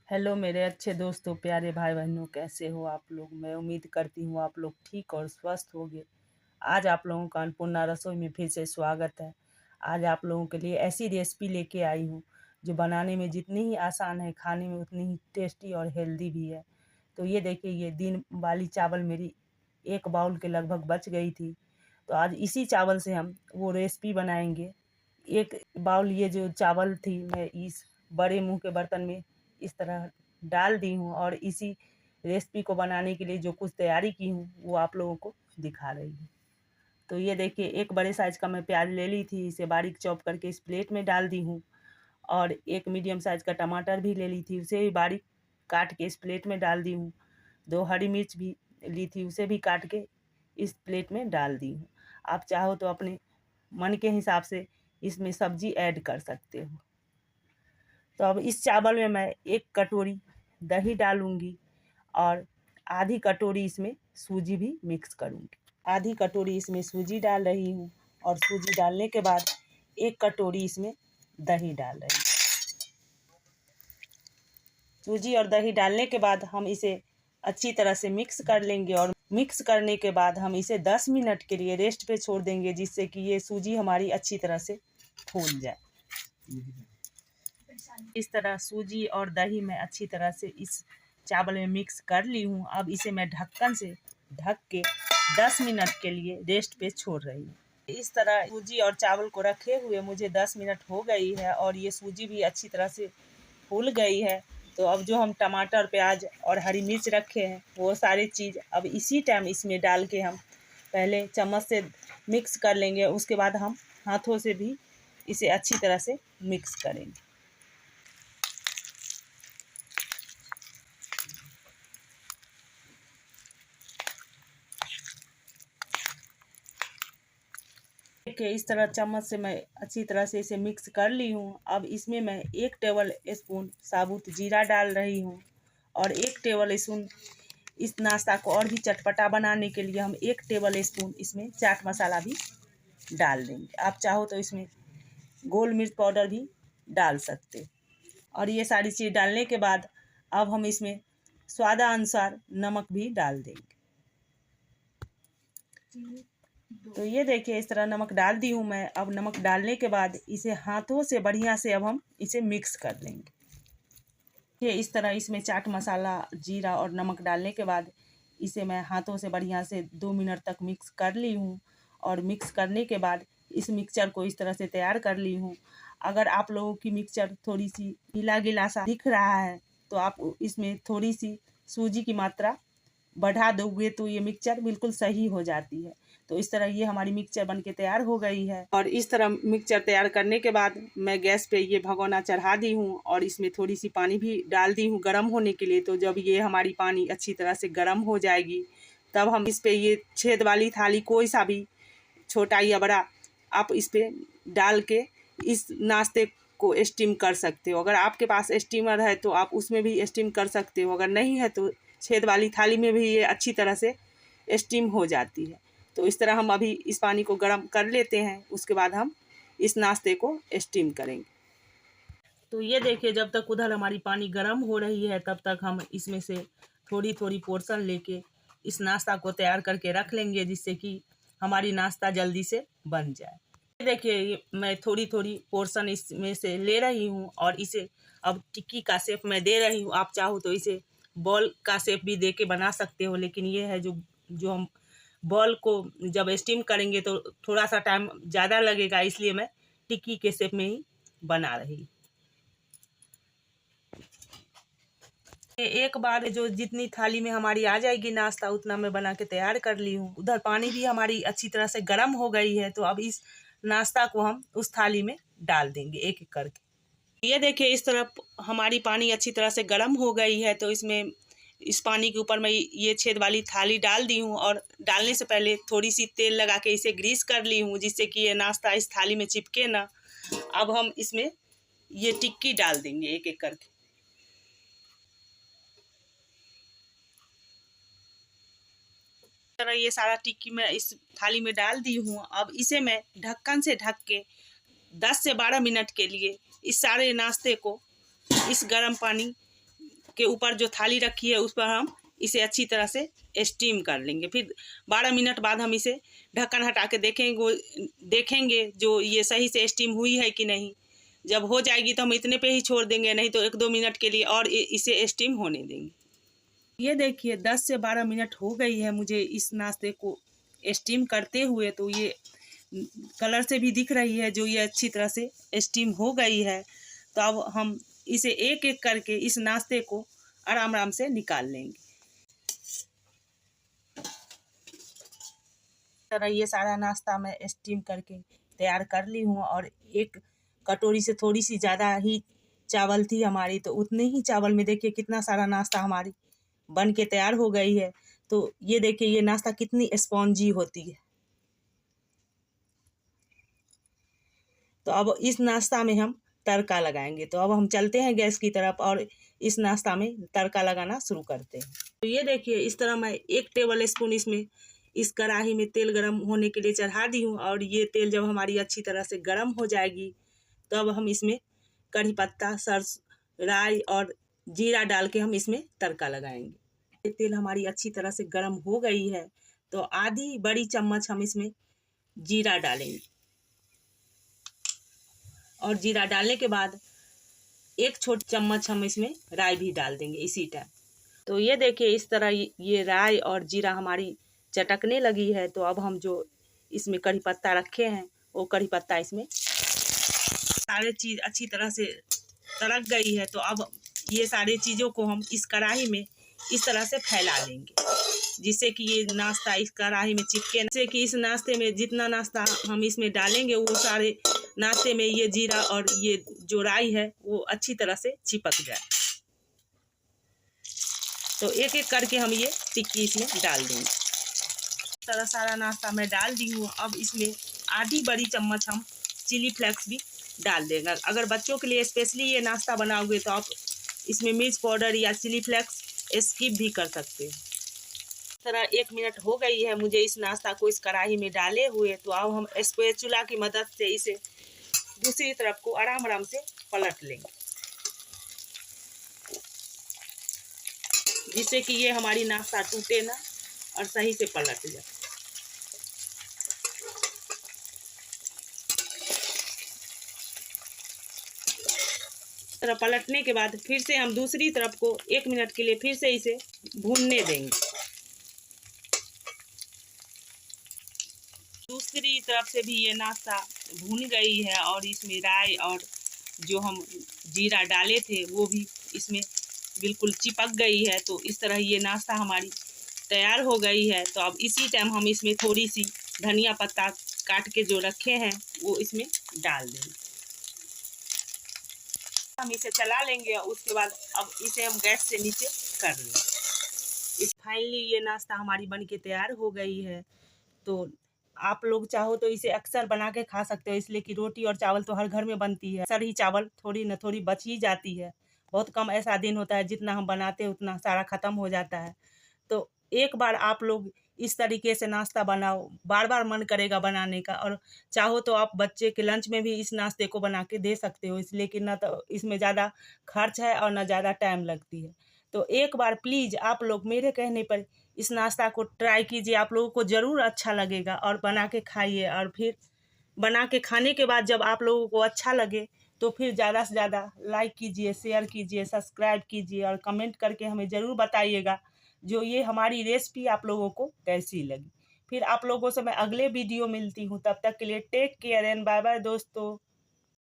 Hello मेरे अच्छे दोस्तों, प्यारे भाई बहनों, कैसे हो आप लोग। मैं उम्मीद करती हूँ आप लोग ठीक और स्वस्थ होंगे। आज आप लोगों का अन्नपूर्णा रसोई में फिर से स्वागत है। आज आप लोगों के लिए ऐसी रेसिपी लेके आई हूँ जो बनाने में जितनी ही आसान है, खाने में उतनी ही टेस्टी और हेल्दी भी है। तो ये देखिए, ये दिन वाली चावल मेरी एक बाउल के लगभग बच गई थी। तो आज इसी चावल से हम वो रेसिपी बनाएंगे। एक बाउल ये जो चावल थी, मैं इस बड़े मुंह के बर्तन में इस तरह डाल दी हूँ और इसी रेसिपी को बनाने के लिए जो कुछ तैयारी की हूँ वो आप लोगों को दिखा रही हूँ। तो ये देखिए, एक बड़े साइज़ का मैं प्याज ले ली थी, इसे बारीक चॉप करके इस प्लेट में डाल दी हूँ। और एक मीडियम साइज़ का टमाटर भी ले ली थी, उसे भी बारीक काट के इस प्लेट में डाल दी हूँ। 2 हरी मिर्च भी ली थी, उसे भी काट के इस प्लेट में डाल दी हूँ। आप चाहो तो अपने मन के हिसाब से इसमें सब्जी ऐड कर सकते हो। तो अब इस चावल में मैं 1 कटोरी दही डालूँगी और आधी कटोरी इसमें सूजी भी मिक्स करूँगी। आधी कटोरी इसमें सूजी डाल रही हूँ और सूजी डालने के बाद 1 कटोरी इसमें दही डाल रही हूँ। सूजी और दही डालने के बाद हम इसे अच्छी तरह से मिक्स कर लेंगे और मिक्स करने के बाद हम इसे 10 मिनट के लिए रेस्ट पे छोड़ देंगे, जिससे कि ये सूजी हमारी अच्छी तरह से फूल जाए। इस तरह सूजी और दही मैं अच्छी तरह से इस चावल में मिक्स कर ली हूँ। अब इसे मैं ढक्कन से ढक के 10 मिनट के लिए रेस्ट पे छोड़ रही हूँ। इस तरह सूजी और चावल को रखे हुए मुझे 10 मिनट हो गई है और ये सूजी भी अच्छी तरह से फूल गई है। तो अब जो हम टमाटर, प्याज और हरी मिर्च रखे हैं वो सारी चीज़ अब इसी टाइम इसमें डाल के हम पहले चम्मच से मिक्स कर लेंगे। उसके बाद हम हाथों से भी इसे अच्छी तरह से मिक्स करेंगे। देखिए, इस तरह चम्मच से मैं अच्छी तरह से इसे मिक्स कर ली हूँ। अब इसमें मैं 1 टेबल स्पून साबुत जीरा डाल रही हूँ और 1 टेबल स्पून इस नाश्ता को और भी चटपटा बनाने के लिए हम 1 टेबल स्पून इसमें चाट मसाला भी डाल देंगे। आप चाहो तो इसमें गोल मिर्च पाउडर भी डाल सकते। और ये सारी चीज़ डालने के बाद अब हम इसमें स्वादानुसार नमक भी डाल देंगे। तो ये देखिए, इस तरह नमक डाल दी हूँ मैं। अब नमक डालने के बाद इसे हाथों से बढ़िया से अब हम इसे मिक्स कर लेंगे। ये इस तरह इसमें चाट मसाला, जीरा और नमक डालने के बाद इसे मैं हाथों से बढ़िया से 2 मिनट तक मिक्स कर ली हूँ। और मिक्स करने के बाद इस मिक्सचर को इस तरह से तैयार कर ली हूँ। अगर आप लोगों की मिक्सचर थोड़ी सी गीला-गीला सा दिख रहा है तो आप इसमें थोड़ी सी सूजी की मात्रा बढ़ा दोगे तो ये मिक्सचर बिल्कुल सही हो जाती है। तो इस तरह ये हमारी मिक्सचर बनके तैयार हो गई है। और इस तरह मिक्सचर तैयार करने के बाद मैं गैस पे ये भगोना चढ़ा दी हूँ और इसमें थोड़ी सी पानी भी डाल दी हूँ गर्म होने के लिए। तो जब ये हमारी पानी अच्छी तरह से गर्म हो जाएगी तब हम इस पे ये छेद वाली थाली, कोई सा भी छोटा या बड़ा, आप इस पे डाल के इस नाश्ते को स्टीम कर सकते हो। अगर आपके पास स्टीमर है तो आप उसमें भी स्टीम कर सकते हो, अगर नहीं है तो छेद वाली थाली में भी ये अच्छी तरह से स्टीम हो जाती है। तो इस तरह हम अभी इस पानी को गर्म कर लेते हैं, उसके बाद हम इस नाश्ते को स्टीम करेंगे। तो ये देखिए, जब तक उधर हमारी पानी गर्म हो रही है तब तक हम इसमें से थोड़ी थोड़ी पोर्शन लेके इस नाश्ता को तैयार करके रख लेंगे, जिससे कि हमारी नाश्ता जल्दी से बन जाए। देखिए, मैं थोड़ी थोड़ी पोर्शन इसमें से ले रही हूँ और इसे अब टिक्की का शेप मैं दे रही हूँ। आप चाहो तो इसे बॉल का शेप भी दे के बना सकते हो, लेकिन ये है जो जो हम बॉल को जब स्टीम करेंगे तो थोड़ा सा टाइम ज़्यादा लगेगा, इसलिए मैं टिक्की के शेप में ही बना रही हूँ। एक बार जो जितनी थाली में हमारी आ जाएगी नाश्ता उतना मैं बना के तैयार कर ली हूँ। उधर पानी भी हमारी अच्छी तरह से गर्म हो गई है। तो अब इस नाश्ता को हम उस थाली में डाल देंगे एक एक करके। ये देखिए, इस तरह हमारी पानी अच्छी तरह से गर्म हो गई है। तो इसमें इस पानी के ऊपर मैं ये छेद वाली थाली डाल दी हूँ और डालने से पहले थोड़ी सी तेल लगा के इसे ग्रीस कर ली हूँ, जिससे कि ये नाश्ता इस थाली में चिपके ना। अब हम इसमें ये टिक्की डाल देंगे एक एक करके। तरह ये सारा टिक्की मैं इस थाली में डाल दी हूँ। अब इसे मैं ढक्कन से ढक के 10 से 12 मिनट के लिए इस सारे नाश्ते को इस गर्म पानी के ऊपर जो थाली रखी है उस पर हम इसे अच्छी तरह से स्टीम कर लेंगे। फिर 12 मिनट बाद हम इसे ढक्कन हटा के देखेंगे जो ये सही से स्टीम हुई है कि नहीं। जब हो जाएगी तो हम इतने पे ही छोड़ देंगे, नहीं तो 1-2 मिनट के लिए और इसे स्टीम होने देंगे। ये देखिए 10 से 12 मिनट हो गई है मुझे इस नाश्ते को स्टीम करते हुए। तो ये कलर से भी दिख रही है जो ये अच्छी तरह से स्टीम हो गई है। तो अब हम इसे एक एक करके इस नाश्ते को आराम आराम से निकाल लेंगे। तरह ये सारा नाश्ता मैं स्टीम करके तैयार कर ली हूँ और एक कटोरी से थोड़ी सी ज़्यादा ही चावल थी हमारी, तो उतने ही चावल में देखिए कितना सारा नाश्ता हमारी बन के तैयार हो गई है। तो ये देखिए ये नाश्ता कितनी स्पॉन्जी होती है। तो अब इस नाश्ता में हम तड़का लगाएंगे। तो अब हम चलते हैं गैस की तरफ और इस नाश्ता में तड़का लगाना शुरू करते हैं। तो ये देखिए इस तरह मैं 1 टेबल स्पून इसमें इस कढ़ाई में तेल गरम होने के लिए चढ़ा दी हूँ। और ये तेल जब हमारी अच्छी तरह से गरम हो जाएगी तो अब हम इसमें कढ़ी पत्ता, सरसों, राई और जीरा डाल के हम इसमें तड़का लगाएंगे। ये तेल हमारी अच्छी तरह से गरम हो गई है तो आधी बड़ी चम्मच हम इसमें जीरा डालेंगे और जीरा डालने के बाद 1 छोटी चम्मच हम इसमें राई भी डाल देंगे इसी टाइम। तो ये देखिए इस तरह ये राई और जीरा हमारी चटकने लगी है। तो अब हम जो इसमें कढ़ी पत्ता रखे हैं वो कढ़ी पत्ता इसमें सारे चीज़ अच्छी तरह से तड़क गई है। तो अब ये सारी चीज़ों को हम इस कढ़ाई में इस तरह से फैला लेंगे जिससे कि ये नाश्ता इस कढ़ाई में चिपके, जिससे कि इस नाश्ते में जितना नाश्ता हम इसमें डालेंगे वो सारे नाश्ते में ये जीरा और ये जो राई है वो अच्छी तरह से चिपक जाए। तो एक एक करके हम ये टिक्की इसमें डाल देंगे। इस तरह सारा नाश्ता मैं डाल दी हूँ। अब इसमें आधी बड़ी चम्मच हम चिली फ्लेक्स भी डाल देंगे। अगर बच्चों के लिए स्पेशली ये नाश्ता बनाओगे तो आप इसमें मिर्च पाउडर या चिली फ्लेक्स स्किप भी कर सकते हैं। इस तरह 1 मिनट हो गई है मुझे इस नाश्ता को इस कढ़ाई में डाले हुए। तो अब हम स्पैचुला की मदद से इसे दूसरी तरफ को आराम आराम से पलट लेंगे जिससे कि ये हमारी नाश्ता टूटे ना और सही से पलट जाए। तरह पलटने के बाद फिर से हम दूसरी तरफ को 1 मिनट के लिए फिर से इसे भूनने देंगे। दूसरी तरफ से भी ये नाश्ता भून गई है और इसमें राई और जो हम जीरा डाले थे वो भी इसमें बिल्कुल चिपक गई है। तो इस तरह ये नाश्ता हमारी तैयार हो गई है। तो अब इसी टाइम हम इसमें थोड़ी सी धनिया पत्ता काट के जो रखे हैं वो इसमें डाल देंगे। हम इसे चला लेंगे और उसके बाद अब इसे हम गैस से नीचे कर लेंगे। फाइनली ये नाश्ता हमारी बन के तैयार हो गई है। तो आप लोग चाहो तो इसे अक्सर बना के खा सकते हो, इसलिए कि रोटी और चावल तो हर घर में बनती है। अक्सर ही चावल थोड़ी न थोड़ी बच ही जाती है। बहुत कम ऐसा दिन होता है जितना हम बनाते हैं उतना सारा ख़त्म हो जाता है। तो एक बार आप लोग इस तरीके से नाश्ता बनाओ, बार बार मन करेगा बनाने का। और चाहो तो आप बच्चे के लंच में भी इस नाश्ते को बना के दे सकते हो, इसलिए कि ना तो इसमें ज़्यादा खर्च है और ना ज़्यादा टाइम लगती है। तो एक बार प्लीज़ आप लोग मेरे कहने पर इस नाश्ता को ट्राई कीजिए। आप लोगों को ज़रूर अच्छा लगेगा और बना के खाइए। और फिर बना के खाने के बाद जब आप लोगों को अच्छा लगे तो फिर ज़्यादा से ज़्यादा लाइक कीजिए, शेयर कीजिए, सब्सक्राइब कीजिए और कमेंट करके हमें ज़रूर बताइएगा जो ये हमारी रेसिपी आप लोगों को कैसी लगी। फिर आप लोगों से मैं अगले वीडियो मिलती हूँ। तब तक के लिए take care and bye bye दोस्तों।